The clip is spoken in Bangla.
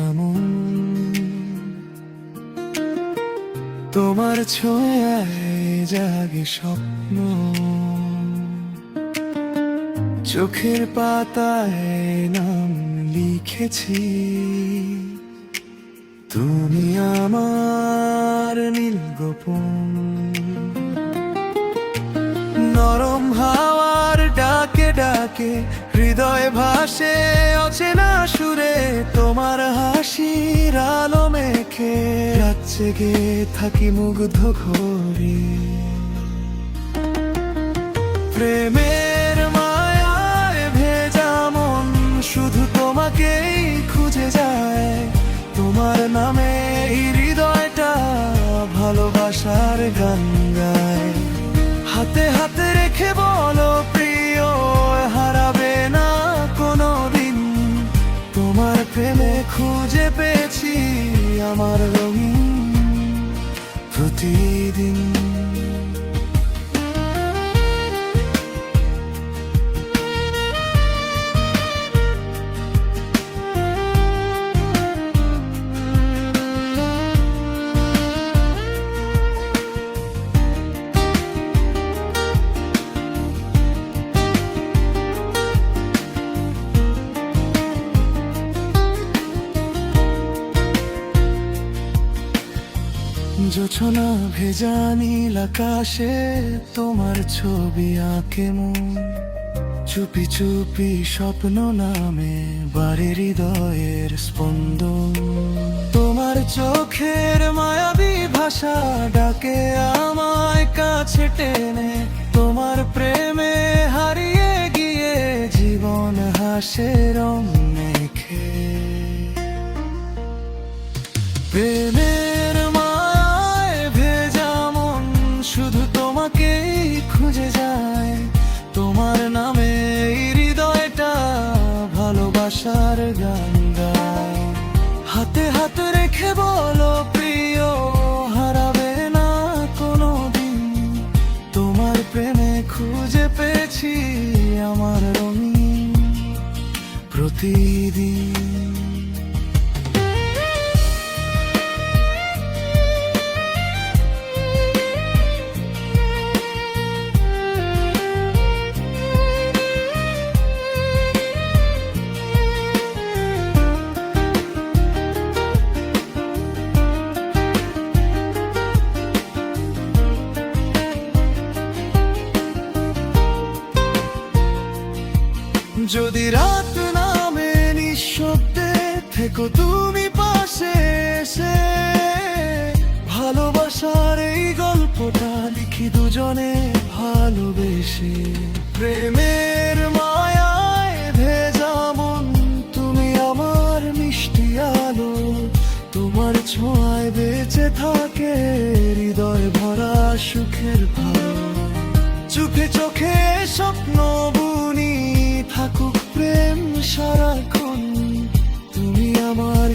এমন, তোমার ছোঁয়ায় জাগে স্বপ্ন, চোখের পাতায় নাম লিখেছি। তুমি আমার নীল গোপন, নরম হাওয়ার ডাকে ডাকে হৃদয় ভাসে অচেনা সুরে। তোমার হাসির আলো মেখে রাত জেগে থাকি মুগ্ধ ঘরে। প্রেমের মায়ায় ভেজা মন শুধু তোমাকেই খুঁজে যায়। তোমার নামে হৃদয়টা ভালোবাসার গান গায়। হাতে হাতে রেখে বলো প্রিয়, হারাবে না কোনো দিন। তোমার প্রেমে খুঁজে পেয়েছি আমার রঙিন প্রতিদিন। জোছনা ভেজা নীল আকাশে তোমার ছবি আঁকে মন। চুপি চুপি স্বপ্ন নামে বাড়ে হৃদয়ের স্পন্দন। তোমার চোখের মায়াবী ভাষা ডাকে আমায় কাছে টেনে। তোমার প্রেমে হারিয়ে গিয়ে জীবন হাসে রং মেখে। প্রেমের শুধু তোমাকেই খুঁজে যায়। তোমার নামে হৃদয়টা ভালোবাসার গান গায়। হাতে হাত রেখে বলো প্রিয়, হারাবে না কোনো দিন। তোমার প্রেমে খুঁজে পেয়েছি আমার রঙিন প্রতিদিন। যদি রাত নামে নিঃশব্দে থেকো তুমি পাশে এসে। ভালোবাসার এই গল্পটা লিখি দুজনে ভালোবেসে। প্রেমের মায়ায় ভেজা মন তুমি আমার মিষ্টি আলো। তোমার ছোঁয়ায় বেঁচে থাকে হৃদয় ভরা সুখের ভালো। চোখে চোখে স্বপ্ন বুনি থাকুক প্রেম সারাক্ষণ। তুমি আমার